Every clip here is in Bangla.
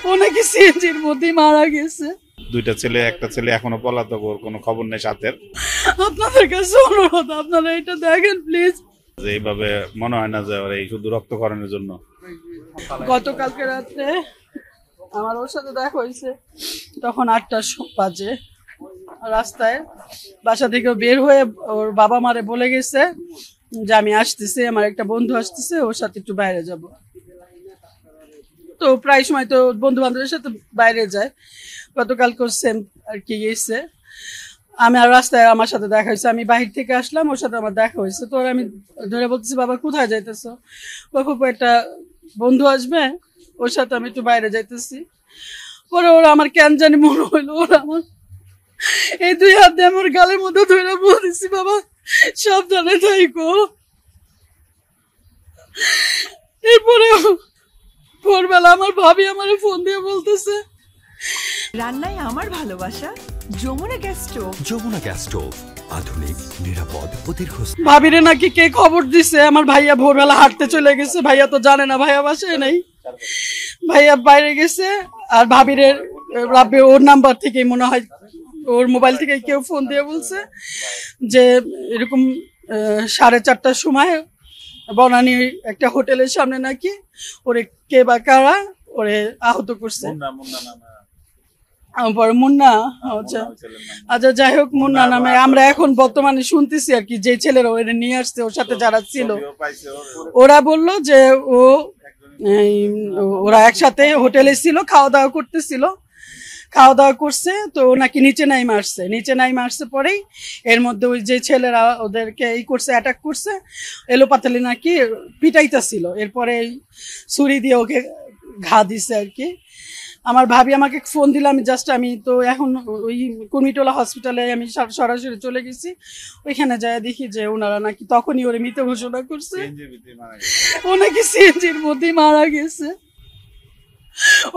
ও নাকি সিএনজির মধ্যেই মারা গেছে। দুইটা ছেলে, একটা ছেলে এখনো পলাতক, ওর কোনো খবর নেই সাথের। আপনাদের কাছে অনুরোধ, আপনারা এটা দেখেন প্লিজ। যে এইভাবে মনে হয় না যে ওর এই শুধু রক্তকরণের জন্য। গতকালকে রাত্রে আমার ওর সাথে দেখা হয়েছে, তখন 8টা বাজে। রাস্তায় বাসা থেকে বের হয়ে ওর বাবা মারে বলে গেছে যে আমি আসতেছি, আমার একটা বন্ধু আসতেছে, ওর সাথে একটু বাইরে যাব। তো প্রায় সময় তো বন্ধু বান্ধবের সাথে বাইরে যায়, গতকালকে সেম আর কি গেছে। আমি আর রাস্তায় আমার সাথে দেখা হয়েছে, আমি বাহির থেকে আসলাম, ওর সাথে আমার দেখা হয়েছে। তো আমি ধরে বলতেছি, বাবা কোথায় যাইতেছো? বাবু একটা বন্ধু আসবে, ওর সাথে আমি একটু বাইরে যাইতেছি। পরে ওরা আমার কেন জানি মনে হইলো ওরা আমার এই 2 হাত দিয়ে আমার গালের মধ্যে ধরে বলতেছি, বাবা সাবধানে থাইকো। এরপরে ভোরবেলা আমার ভাবি আমার ফোন দিয়ে বলতেছে, রান্নায় আমার ভালোবাসা Jamuna gas stove. Jamuna gas stove, আধুনিক, নিরাপদ ও দীর্ঘস্থায়ী। ভাবিরে নাকি কে খবর দিছে আমার ভাইয়া ভোরবেলা হাঁটতে চলে গেছে। ভাইয়া তো জানে না, ভাইয়া বাসায় নেই, ভাইয়া বাইরে গেছে। আর ভাবিরে রাব্বে ওর নাম্বার থেকে মনে হয়, ওর মোবাইল থেকে কেউ ফোন দিয়ে বলছে যে এরকম 4:30টার সময় বনানী একটা হোটেলের সামনে নাকি ওরে কে বা কারা ওরে আহত করছে। পরে মুন্না, আচ্ছা যাই হোক, মুন্না নামে আমরা এখন বর্তমানে শুনতেছি আর কি, যে ছেলেরা ওরে নিয়ে আসছে, ওর সাথে যারা ছিল, ওরা বললো যে ওরা একসাথে হোটেলে ছিল, খাওয়া দাওয়া করতেছিল, খাওয়া দাওয়া করছে। তো নাকি নিচে নাই মারছে পরেই এর মধ্যে ওই যে ছেলেরা ওদেরকে এই করছে, অ্যাটাক করছে, এলোপাতালি নাকি পিটাইতেছিল। এরপরে ছুরি দিয়ে ওকে ঘা দিছে আর কি। আমার ভাবি আমাকে ফোন দিল, আমি তো এখন ওই কুর্মিটোলা হসপিটালে আমি সরাসরি চলে গেছি। ওইখানে যায় দেখি যে ওনারা নাকি তখনই ওরে মৃত ঘোষণা করছে, ও নাকি সিএনজির মধ্যেই মারা গেছে।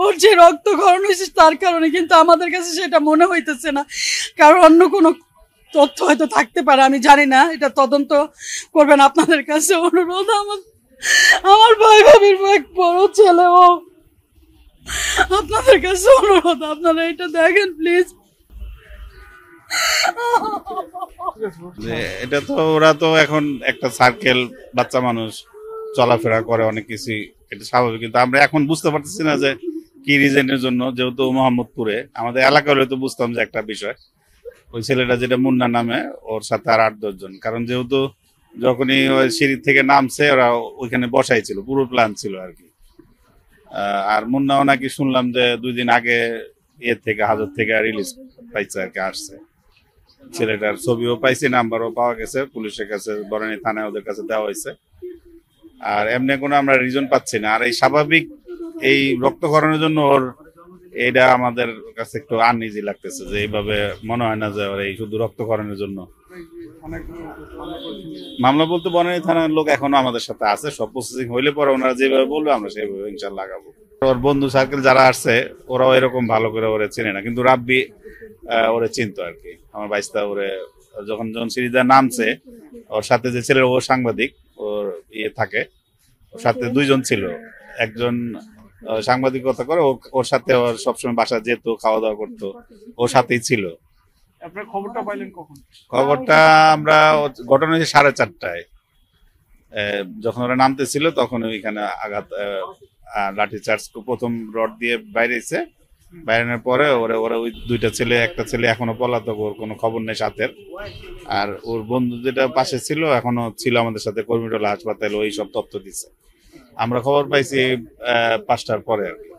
ওর যে রক্তক্ষরণ হয়েছে তার কারণে, কিন্তু আমাদের কাছে সেটা মনে হইতেছে না, কারণ অন্য কোনো তথ্য হয়তো থাকতে পারে, আমি জানি না। এটা তদন্ত করবেন, আপনাদের কাছে অনুরোধ। আমার ভাই ভাবির এক বড় ছেলে, ও আপনাদের কাছে অনুরোধ, আপনারা এটা দেখেন প্লিজ। এটা তো ওরা তো এখন একটা সার্কেল, বাচ্চা মানুষ চলাফেরা করে, অনেক কিছু, এটা স্বাভাবিক। কিন্তু আমরা এখন বুঝতে পারতেছি না যে কি রিজনের জন্য। যেহেতু মোহাম্মদপুরে আমাদের এলাকা হলে তো বুঝতাম যে একটা বিষয়, ওই ছেলেটা যেটা মুন্না নামে, ওর সাথে আর 8-10 জন। কারণ যেহেতু যখনই ওই সিঁড়ি থেকে নামছে ওরা ওইখানে বসাই ছিল, পুরো প্ল্যান ছিল আর কি। আর মুন্নাও নাকি শুনলাম যে 2 দিন আগে হাজত থেকে রিলিজ পাইছে আর কি, আসছে। ছেলেটার ছবিও পাইছি, নাম্বারও পাওয়া গেছে, পুলিশের কাছে, বনানী থানায় ওদের কাছে দেওয়া হয়েছে। আর এমনি কোনো আমরা রিজন পাচ্ছি না। আর এই স্বাভাবিক এই রক্তক্ষরণের জন্য ওর এটা আমাদের কাছে একটু আনইজি লাগতেছে, যে এইভাবে মনে হয় না যে ওর এই শুধু রক্তক্ষরণের জন্য। মামলা বলতে বনানী থানার লোক এখনো আমাদের সাথে আছে, সব প্রসেসিং হইলে পরে ওনারা যেভাবে বলবে আমরা সেইভাবে ইনশাল্লাহ লাগাবো। ওর বন্ধু সার্কেল যারা আসছে ওরাও এরকম ভালো করে ওরে চেনে না, কিন্তু রাব্বি ওরে চিনতো আর কি। আমার বাইস্তা ওরে যখন সিরিজা নামছে, ওর সাথে যে ছেলের, ও সাংবাদিক, ওর থাকে, ওর সাথে 2 জন ছিল। একজন সাংবাদিকতা করে, ওর সাথে ওর সবসময় বাসা যেত, খাওয়া দাওয়া করতো, ওর সাথেই ছিল। আপনার খবরটা পাইলেন কখন? খবরটা আমরা ঘটনা হয়েছে 4:30টায়, যখন ওরা নামতেছিল তখন ওইখানে আঘাত, লাঠি চার্জ, প্রথম রড দিয়ে বাইরেছে। বাইরানোর পরে ওরা ওই 2টা ছেলে, একটা ছেলে এখনো পলাতক, ওর কোনো খবর নেই সাথের। আর ওর বন্ধু যেটা পাশে ছিল এখনো ছিল আমাদের সাথে, কর্মীটোলা হাসপাতাল, ওই সব তথ্য দিচ্ছে। আমরা খবর পাইছি 5টার পরে আর কি।